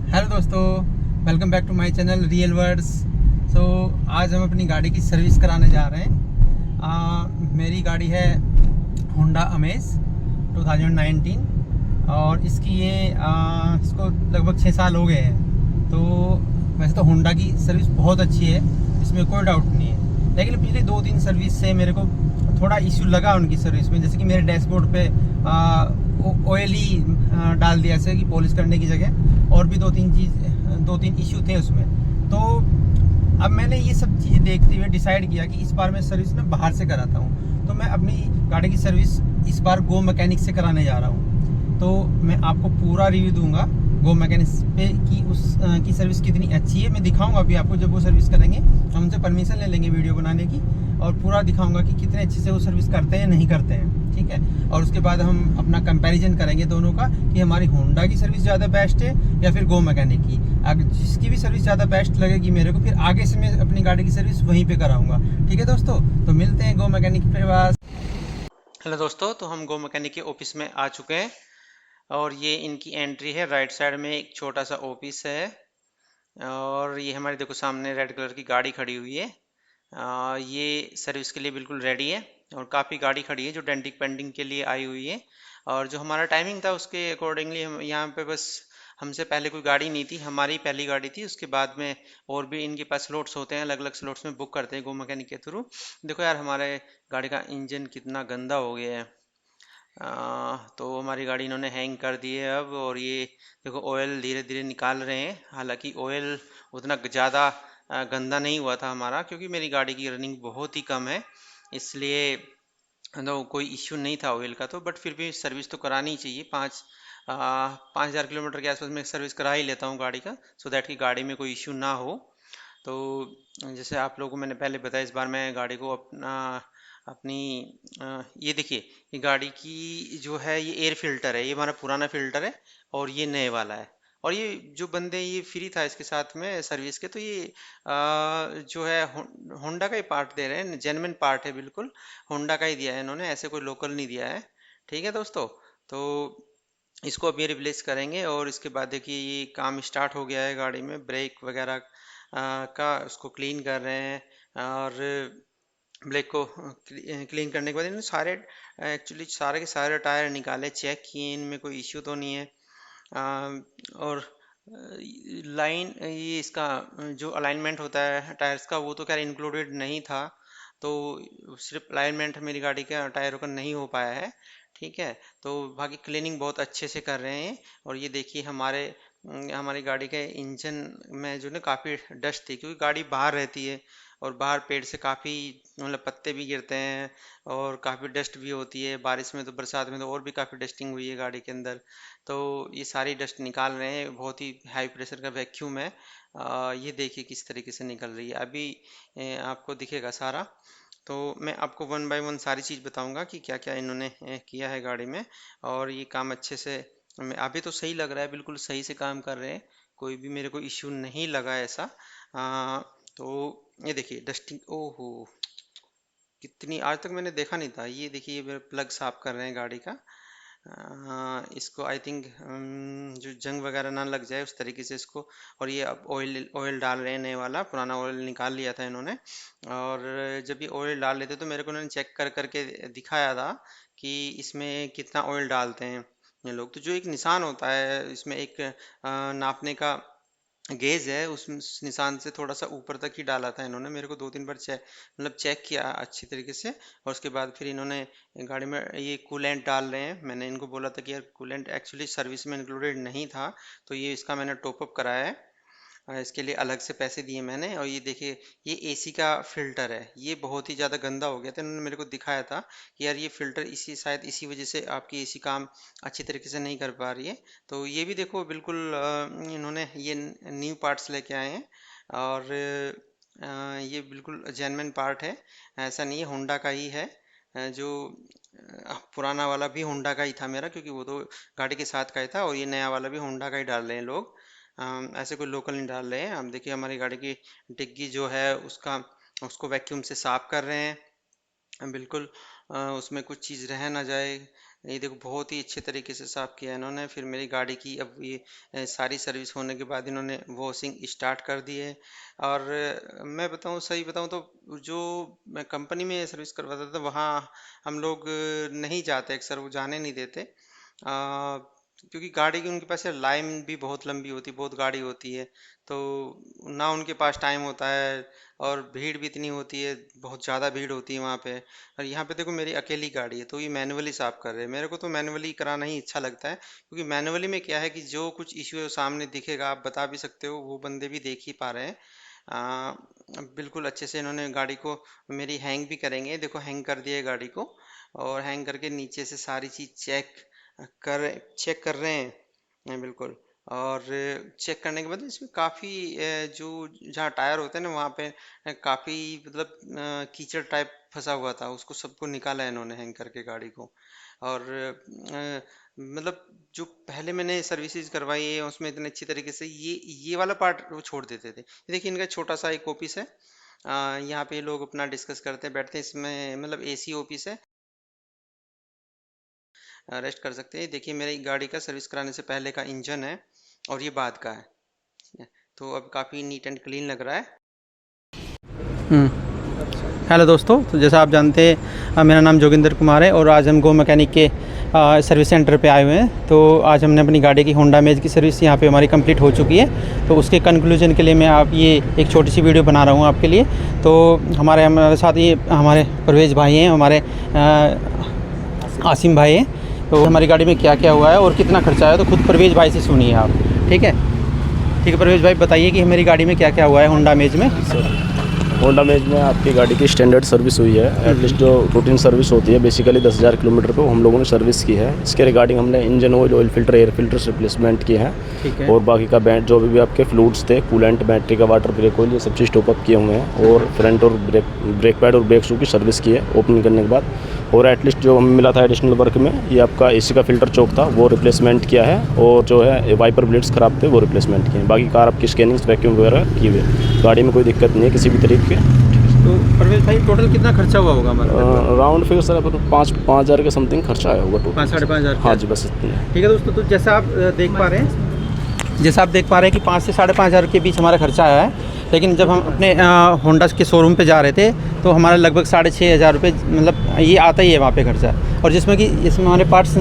Hello दोस्तों, welcome back to my channel real words. So आज हम अपनी गाड़ी की सर्विस कराने जा रहे हैं। मेरी गाड़ी है होंडा अमेज 2019 और इसको लगभग 6 साल हो गए हैं। तो वैसे तो होंडा की सर्विस बहुत अच्छी है, इसमें कोई डाउट नहीं है, लेकिन पिछले 2-3 सर्विस से मेरे को थोड़ा इश्यू लगा उनकी सर्विस में। जैसे कि मेरे डैशबोर्ड पे ऑयल ही डाल दिया, ऐसे कि पॉलिश करने की जगह और भी 2-3 इश्यू थे उसमें। तो अब मैंने ये सब चीज़ें देखते हुए डिसाइड किया कि इस बार मैं सर्विस ना बाहर से कराता हूँ। तो मैं अपनी गाड़ी की सर्विस इस बार गो मैकेनिक से कराने जा रहा हूँ। तो मैं आपको पूरा रिव्यू दूंगा गो मैकेनिक्स पे कि की सर्विस कितनी अच्छी है। मैं दिखाऊंगा अभी आपको, जब वो सर्विस करेंगे हम उनसे परमिशन ले लेंगे वीडियो बनाने की, और पूरा दिखाऊंगा कि कितने अच्छे से वो सर्विस करते हैं नहीं करते हैं, ठीक है। और उसके बाद हम अपना कंपैरिजन करेंगे दोनों का कि हमारी होंडा की सर्विस ज़्यादा बेस्ट है या फिर गो मैकेनिक की। अगर जिसकी भी सर्विस ज़्यादा बेस्ट लगेगी मेरे को, फिर आगे से मैं अपनी गाड़ी की सर्विस वहीं पे कराऊंगा, ठीक है दोस्तों। तो मिलते हैं गो मैकेनिक के पास। हेलो दोस्तों, तो हम गो मैकेनिक के ऑफिस में आ चुके हैं और ये इनकी एंट्री है। राइट साइड में एक छोटा सा ऑफिस है और ये हमारी देखो सामने रेड कलर की गाड़ी खड़ी हुई है। ये सर्विस के लिए बिल्कुल रेडी है और काफ़ी गाड़ी खड़ी है जो डेंटिंग पेंटिंग के लिए आई हुई है। और जो हमारा टाइमिंग था उसके अकॉर्डिंगली हम यहाँ पे बस, हमसे पहले कोई गाड़ी नहीं थी, हमारी पहली गाड़ी थी। उसके बाद में और भी इनके पास स्लॉट्स होते हैं, अलग अलग स्लॉट्स में बुक करते हैं गो मैकेनिक के थ्रू। देखो यार, हमारे गाड़ी का इंजन कितना गंदा हो गया है। तो हमारी गाड़ी इन्होंने हैंग कर दी है अब। और ये देखो ऑयल धीरे धीरे निकाल रहे हैं। हालांकि ऑयल उतना ज़्यादा गंदा नहीं हुआ था हमारा, क्योंकि मेरी गाड़ी की रनिंग बहुत ही कम है, इसलिए तो कोई इश्यू नहीं था ऑयल का। तो बट फिर भी सर्विस तो करानी ही चाहिए। 5,000 किलोमीटर के आसपास मैं सर्विस करा ही लेता हूँ गाड़ी का, सो दैट कि गाड़ी में कोई इश्यू ना हो। तो जैसे आप लोगों को मैंने पहले बताया, इस बार मैं गाड़ी को अपनी ये देखिए, ये गाड़ी की जो है ये एयर फिल्टर है, ये हमारा पुराना फिल्टर है और ये नए वाला है। और ये जो बंदे, ये फ्री था इसके साथ में सर्विस के, तो ये जो है होंडा का ही पार्ट दे रहे हैं, जेन्युइन पार्ट है बिल्कुल। होंडा का ही दिया है इन्होंने, ऐसे कोई लोकल नहीं दिया है, ठीक है दोस्तों। तो इसको अभी रिप्लेस करेंगे और इसके बाद देखिए ये काम स्टार्ट हो गया है गाड़ी में। ब्रेक वगैरह का उसको क्लीन कर रहे हैं। और ब्रेक को क्लीन करने के बाद इन्होंने सारे, एक्चुअली सारे के सारे टायर निकाले, चेक किए, इनमें कोई इश्यू तो नहीं है। और लाइन, ये इसका जो अलाइनमेंट होता है टायर्स का, वो तो खैर इंक्लूडेड नहीं था। तो सिर्फ अलाइनमेंट मेरी गाड़ी के टायरों का नहीं हो पाया है, ठीक है। तो बाकी क्लीनिंग बहुत अच्छे से कर रहे हैं। और ये देखिए हमारी गाड़ी के इंजन में जो ना काफ़ी डस्ट थी, क्योंकि गाड़ी बाहर रहती है और बाहर पेड़ से काफ़ी मतलब पत्ते भी गिरते हैं और काफ़ी डस्ट भी होती है। बारिश में तो, बरसात में तो और भी काफ़ी डस्टिंग हुई है गाड़ी के अंदर। तो ये सारी डस्ट निकाल रहे हैं, बहुत ही हाई प्रेशर का वैक्यूम है। ये देखिए किस तरीके से निकल रही है अभी। आपको दिखेगा सारा। तो मैं आपको वन बाय वन सारी चीज़ बताऊंगा कि क्या क्या इन्होंने किया है गाड़ी में। और ये काम अच्छे से, अभी तो सही लग रहा है, बिल्कुल सही से काम कर रहे हैं, कोई भी मेरे को इश्यू नहीं लगा ऐसा। तो ये देखिए डस्टिंग, ओहो, कितनी, आज तक मैंने देखा नहीं था। ये देखिए ये मेरे प्लग साफ कर रहे हैं गाड़ी का। इसको आई थिंक जो जंग वगैरह ना लग जाए उस तरीके से इसको। और ये अब ऑयल ऑयल डाल रहे हैं नए वाला, पुराना ऑयल निकाल लिया था इन्होंने। और जब ये ऑयल डाल लेते तो मेरे को उन्होंने चेक कर करके दिखाया था कि इसमें कितना ऑयल डालते हैं ये लोग। तो जो एक निशान होता है इसमें, एक नापने का गेज है, उस निशान से थोड़ा सा ऊपर तक ही डाला था इन्होंने। मेरे को 2-3 बार चेक किया अच्छी तरीके से। और उसके बाद फिर इन्होंने गाड़ी में ये कूलेंट डाल रहे हैं। मैंने इनको बोला था कि यार कूलेंट एक्चुअली सर्विस में इंक्लूडेड नहीं था, तो ये इसका मैंने टॉपअप कराया है। इसके लिए अलग से पैसे दिए मैंने। और ये देखिए ये एसी का फिल्टर है, ये बहुत ही ज़्यादा गंदा हो गया था। इन्होंने मेरे को दिखाया था कि यार ये फिल्टर इसी, शायद इसी वजह से आपकी एसी काम अच्छी तरीके से नहीं कर पा रही है। तो ये भी देखो बिल्कुल इन्होंने ये न्यू पार्ट्स लेके आए हैं। और ये बिल्कुल जेन्युइन पार्ट है, ऐसा नहीं है, होंडा का ही है। जो पुराना वाला भी होंडा का ही था मेरा, क्योंकि वो तो गाड़ी के साथ का ही था। और ये नया वाला भी होंडा का ही डाल रहे हैं लोग, ऐसे कोई लोकल नहीं डाल रहे हैं। हम देखिए हमारी गाड़ी की डिग्गी जो है उसका, उसको वैक्यूम से साफ कर रहे हैं बिल्कुल। उसमें कुछ चीज़ रह ना जाए, ये देखो बहुत ही अच्छे तरीके से साफ़ किया है इन्होंने। फिर मेरी गाड़ी की अब ये सारी सर्विस होने के बाद इन्होंने वॉशिंग स्टार्ट कर दी है। और मैं बताऊँ, सही बताऊँ तो जो मैं कंपनी में सर्विस करवाता था वहाँ हम लोग नहीं जाते, अक्सर वो जाने नहीं देते। क्योंकि गाड़ी की उनके पास यार लाइन भी बहुत लंबी होती, बहुत गाड़ी होती है, तो ना उनके पास टाइम होता है। और भीड़ भी इतनी होती है, बहुत ज़्यादा भीड़ होती है वहाँ पे। और यहाँ पे देखो मेरी अकेली गाड़ी है तो ये मैनुअली साफ़ कर रहे हैं। मेरे को तो मैनुअली कराना ही अच्छा लगता है, क्योंकि मैनुअली में क्या है कि जो कुछ इश्यू है वो सामने दिखेगा, आप बता भी सकते हो, वो बंदे भी देख ही पा रहे हैं। आ, बिल्कुल अच्छे से इन्होंने गाड़ी को मेरी हैंग भी करेंगे, देखो हैंग कर दिया है गाड़ी को। और हैंग करके नीचे से सारी चीज़ कर चेक कर रहे हैं, बिल्कुल। और चेक करने के बाद इसमें काफ़ी जो जहाँ टायर होते हैं ना वहाँ पे काफ़ी मतलब कीचड़ टाइप फंसा हुआ था, उसको सबको निकाला है इन्होंने हैंग करके गाड़ी को। और मतलब जो पहले मैंने सर्विसेज करवाई है उसमें इतने अच्छी तरीके से ये वाला पार्ट वो छोड़ देते थे। ये देखिए इनका छोटा सा एक ऑफिस है, यहाँ पे लोग अपना डिस्कस करते हैं, बैठते हैं इसमें, मतलब एसी ऑफिस है, रेस्ट कर सकते हैं। देखिए मेरी गाड़ी का सर्विस कराने से पहले का इंजन है और ये बाद का है, तो अब काफ़ी नीट एंड क्लीन लग रहा है। हेलो दोस्तों, तो जैसा आप जानते हैं मेरा नाम जोगिंदर कुमार है और आज हम गो मैकेनिक के सर्विस सेंटर पे आए हुए हैं। तो आज हमने अपनी गाड़ी की होंडा अमेज की सर्विस यहाँ पे हमारी कंप्लीट हो चुकी है। तो उसके कंक्लूजन के लिए मैं आप ये एक छोटी सी वीडियो बना रहा हूँ आपके लिए। तो हमारे साथ ये हमारे परवेज़ भाई हैं, हमारे आसिम भाई हैं। तो हमारी गाड़ी में क्या क्या हुआ है और कितना खर्चा आया, तो खुद परवेज़ भाई से सुनिए आप। ठीक है, ठीक है परवेज़ भाई, बताइए कि मेरी गाड़ी में क्या क्या हुआ है होंडा अमेज में। होंडा अमेज में आपकी गाड़ी की स्टैंडर्ड सर्विस हुई है। एटलीस्ट जो रूटीन सर्विस होती है बेसिकली 10,000 किलोमीटर पे हम लोगों ने सर्विस की है। इसके रिगार्डिंग हमने engine oil filter, air filters replacement किए हैं। ठीक है। और बाकी का बैंड जो भी आपके फ्लूइड्स थे, कूलेंट, बैटरी का वाटर, ब्रेक ऑयल, ये सब चीज़ टॉपअप किए हुए हैं। और फ्रंट और ब्रेक पैड और ब्रेक शू की सर्विस की है ओपनिंग करने के बाद। और एटलीस्ट जो हमें मिला था एडिशनल वर्क में, ये आपका एसी का फिल्टर चौक था वो रिप्लेसमेंट किया है। और जो है वाइपर ब्लेड्स ख़राब थे वो रिप्लेसमेंट किए हैं। बाकी कार आपकी स्कैनिंग, वैक्यूम वगैरह किए हुए, गाड़ी में कोई दिक्कत नहीं है किसी भी तरीके के। तो परवेज़ भाई टोटल कितना खर्चा हुआ होगा हमारा? राउंड फिगर सर 5,000 के समथिंग खर्चा आया होगा टोटल। 5-5,500। हाँ जी, बस इतनी है। ठीक है दोस्तों, तो जैसा आप देख पा रहे हैं, कि 5 से 5,500 के बीच हमारा खर्चा आया है। लेकिन जब हम अपने होंडा के शोरूम पे जा रहे थे तो हमारा लगभग 6,500 रुपये मतलब ये आता ही है वहाँ पे खर्चा। और इसमें हमारे पार्ट्स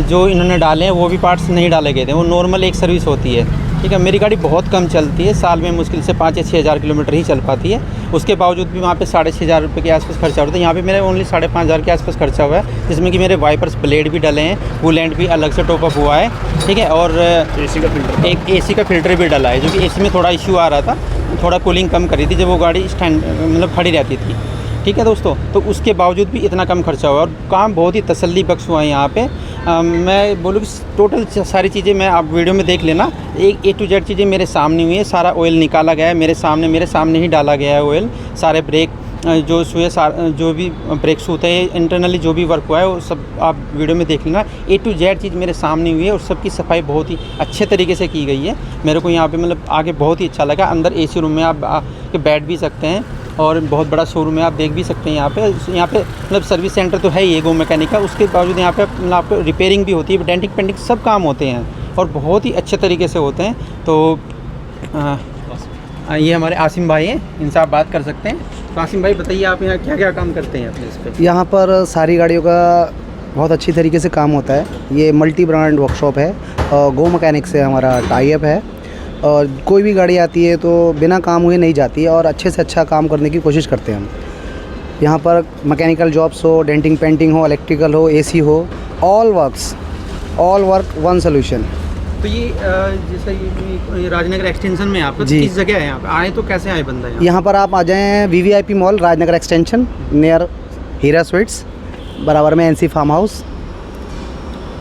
जो इन्होंने डाले हैं वो भी पार्ट्स नहीं डाले गए थे, वो नॉर्मल एक सर्विस होती है। ठीक है, मेरी गाड़ी बहुत कम चलती है, साल में मुश्किल से 5 या 6,000 किलोमीटर ही चल पाती है। उसके बावजूद भी वहाँ पे 6,500 रुपये के आसपास खर्चा होता है। यहाँ पे मेरे ओनली 5,500 के आसपास खर्चा हुआ है, जिसमें कि मेरे वाइपर्स ब्लेड भी डले हैं, कूलेंट भी अलग से टॉपअप हुआ है। ठीक है, और एसी का फिल्टर, एक एसी का फिल्टर भी डला है, जो कि एसी में थोड़ा इश्यू आ रहा था, थोड़ा कूलिंग कम करी थी जब वो गाड़ी स्टैंड मतलब खड़ी रहती थी। ठीक है दोस्तों, तो उसके बावजूद भी इतना कम खर्चा हुआ और काम बहुत ही तसल्ली बख्श हुआ है यहाँ पे। मैं बोलूँ कि टोटल सारी चीज़ें मैं आप वीडियो में देख लेना, एक A to Z चीज़ें मेरे सामने हुई है। सारा ऑयल निकाला गया है मेरे सामने ही डाला गया है ऑयल। सारे ब्रेक जो शू है, जो भी ब्रेक शू थे, इंटरनली जो भी वर्क हुआ है वो सब आप वीडियो में देख लेना। A to Z चीज़ मेरे सामने हुई है और सबकी सफाई बहुत ही अच्छे तरीके से की गई है। मेरे को यहाँ पे मतलब आगे बहुत ही अच्छा लगा। अंदर AC रूम में आप आके बैठ भी सकते हैं और बहुत बड़ा शोरूम है, आप देख भी सकते हैं। यहाँ पे मतलब सर्विस सेंटर तो है ही गो मैकेनिक का, उसके बावजूद यहाँ पे मतलब आपको रिपेयरिंग भी होती है, डेंटिंग पेंटिंग सब काम होते हैं और बहुत ही अच्छे तरीके से होते हैं। तो ये हमारे आसिम भाई हैं, इनसे आप बात कर सकते हैं। तो आसिम भाई बताइए, आप यहाँ क्या क्या काम करते हैं अपने इस पर? यहाँ पर सारी गाड़ियों का बहुत अच्छी तरीके से काम होता है। ये मल्टी ब्रांड वर्कशॉप है और गो मैकेनिक से हमारा टाई अप है। और कोई भी गाड़ी आती है तो बिना काम हुए नहीं जाती है और अच्छे से अच्छा काम करने की कोशिश करते हैं हम। यहाँ पर मैकेनिकल जॉब्स हो, डेंटिंग पेंटिंग हो, इलेक्ट्रिकल हो, एसी हो, ऑल वर्क वन सोल्यूशन। तो ये जैसे ये राजनगर एक्सटेंशन में आप जी। किस जगह है? यहाँ पे आए तो कैसे आए बंदा यहाँ पर आप आ जाएँ VVIP mall, Rajnagar extension, near Heera sweets, बराबर में NC फार्म हाउस।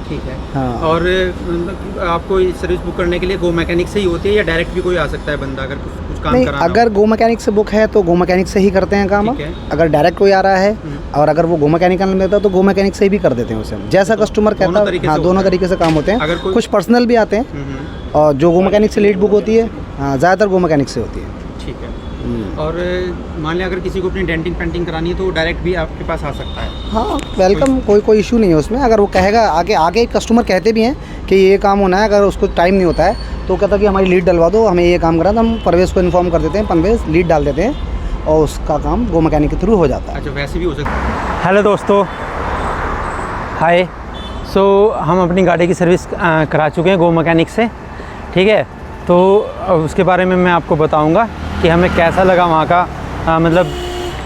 ठीक है। हाँ। और मतलब आपको सर्विस बुक करने के लिए गो मैकेनिक से ही होती है या डायरेक्ट भी कोई आ सकता है बंदा अगर कुछ काम नहीं, कराना अगर गो मैकेनिक से बुक है तो गो मैकेनिक से ही करते हैं काम हम। ठीक है। अगर डायरेक्ट कोई आ रहा है और अगर वो गो मैकेनिक में देता है तो गो मैकेनिक से ही भी कर देते हैं उसे हम, जैसा कस्टमर कहता दोनों है। तरीके हाँ, से दोनों होता है। तरीके से काम होते अगर हैं। कोई- कुछ पर्सनल भी आते हैं और जो गो मैकेनिक से लीड बुक होती है, हाँ, ज़्यादातर गो मैकेनिक से होती है। ठीक है। और मान लिया अगर किसी को अपनी डेंटिंग पेंटिंग करानी है तो डायरेक्ट भी आपके पास आ सकता है। हाँ, वेलकम, कोई इशू नहीं है उसमें। अगर वो कहेगा, आगे कस्टमर कहते भी हैं कि ये काम होना है, अगर उसको टाइम नहीं होता है तो कहता है कि हमारी लीड डलवा दो, हमें ये काम करा, तो हम परवेज़ को इन्फॉर्म कर देते हैं, परवेज़ लीड डाल देते हैं और उसका काम गो मैकेनिक के थ्रू हो जाता है। अच्छा, वैसे भी हो सकता है। हेलो दोस्तों, हाय। सो हम अपनी गाड़ी की सर्विस करा चुके हैं गो मैकेनिक से, ठीक है। तो उसके बारे में मैं आपको बताऊंगा कि हमें कैसा लगा वहाँ का, मतलब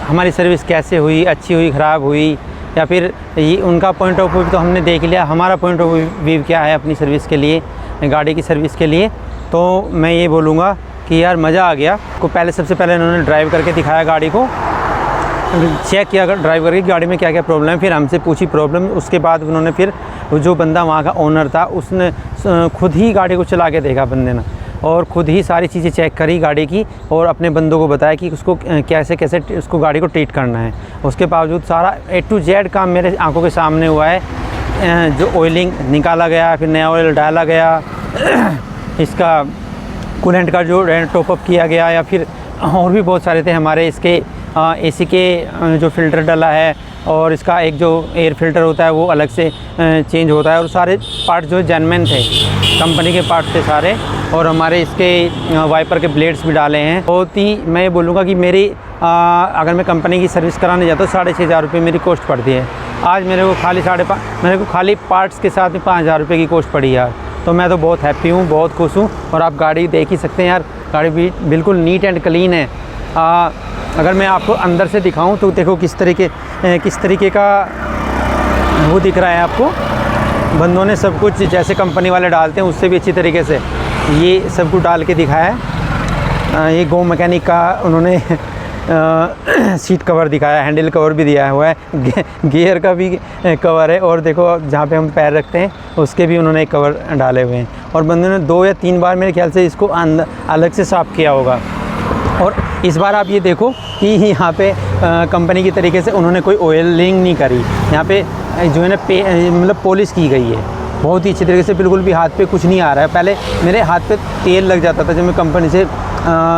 हमारी सर्विस कैसे हुई, अच्छी हुई, ख़राब हुई, या फिर ये उनका पॉइंट ऑफ व्यू तो हमने देख लिया, हमारा पॉइंट ऑफ व्यू क्या है अपनी सर्विस के लिए, गाड़ी की सर्विस के लिए। तो मैं ये बोलूँगा कि यार मज़ा आ गया। को पहले सबसे पहले उन्होंने ड्राइव करके दिखाया, गाड़ी को चेक किया ड्राइव करके गाड़ी में क्या क्या प्रॉब्लम है, फिर हमसे पूछी प्रॉब्लम। उसके बाद उन्होंने फिर जो बंदा वहाँ का ओनर था उसने खुद ही गाड़ी को चला के देखा बंदे ने, और ख़ुद ही सारी चीज़ें चेक करी गाड़ी की, और अपने बंदों को बताया कि उसको कैसे कैसे उसको गाड़ी को ट्रीट करना है। उसके बावजूद सारा A to Z काम मेरे आंखों के सामने हुआ है। जो ऑयलिंग निकाला गया, फिर नया ऑयल डाला गया, इसका कूलेंट का जो टॉपअप किया गया, या फिर और भी बहुत सारे थे हमारे इसके AC के जो फ़िल्टर डाला है, और इसका एक जो एयर फ़िल्टर होता है वो अलग से चेंज होता है, और सारे पार्ट जो जेन्युइन थे, कंपनी के पार्ट थे सारे। और हमारे इसके वाइपर के ब्लेड्स भी डाले हैं। बहुत ही मैं ये बोलूँगा कि मेरी अगर मैं कंपनी की सर्विस कराने जाता हूँ 6,500 रुपये मेरी कॉस्ट पड़ती है। आज मेरे को खाली पार्ट्स के साथ में 5,000 रुपये की कॉस्ट पड़ी यार। तो मैं तो बहुत हैप्पी हूँ, बहुत खुश हूँ। और आप गाड़ी देख ही सकते हैं यार, गाड़ी भी बिल्कुल नीट एंड क्लीन है। अगर मैं आपको अंदर से दिखाऊं तो देखो किस तरीके का वो दिख रहा है आपको। बंदों ने सब कुछ जैसे कंपनी वाले डालते हैं उससे भी अच्छी तरीके से ये सब कुछ डाल के दिखाया है। ये गो मैकेनिक का उन्होंने सीट कवर दिखाया, हैंडल कवर भी दिया हुआ है, गियर का भी कवर है, और देखो जहाँ पे हम पैर रखते हैं उसके भी उन्होंने कवर डाले हुए हैं। और बंदों ने 2 या 3 बार मेरे ख्याल से इसको अलग से साफ़ किया होगा। और इस बार आप ये देखो कि यहाँ पे कंपनी की तरीके से उन्होंने कोई ऑयलिंग नहीं करी। यहाँ पे जो है ना मतलब पॉलिश की गई है बहुत ही अच्छी तरीके से, बिल्कुल भी हाथ पे कुछ नहीं आ रहा है। पहले मेरे हाथ पे तेल लग जाता था जब मैं कंपनी से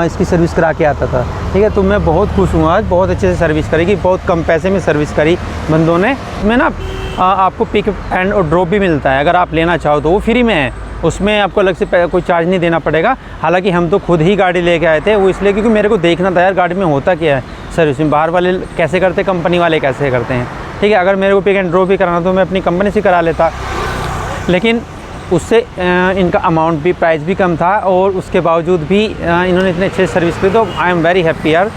इसकी सर्विस करा के आता था, ठीक है। तो मैं बहुत खुश हूँ आज, बहुत अच्छे से सर्विस करी कि बहुत कम पैसे में सर्विस करी बंदों ने। मैं ना आपको पिक एंड ड्रॉप भी मिलता है, अगर आप लेना चाहो तो वो फ्री में है, उसमें आपको अलग से कोई चार्ज नहीं देना पड़ेगा। हालांकि हम तो खुद ही गाड़ी लेके आए थे, वो इसलिए क्योंकि मेरे को देखना था यार गाड़ी में होता क्या है सर्विसिंग, बाहर वाले कैसे करते, कंपनी वाले कैसे करते हैं, ठीक है। अगर मेरे को पिक एंड ड्रॉप भी कराना तो मैं अपनी कंपनी से करा लेता, लेकिन उससे इनका अमाउंट भी, प्राइस भी कम था, और उसके बावजूद भी इन्होंने इतने अच्छे सर्विस की, तो आई एम वेरी हैप्पी यार।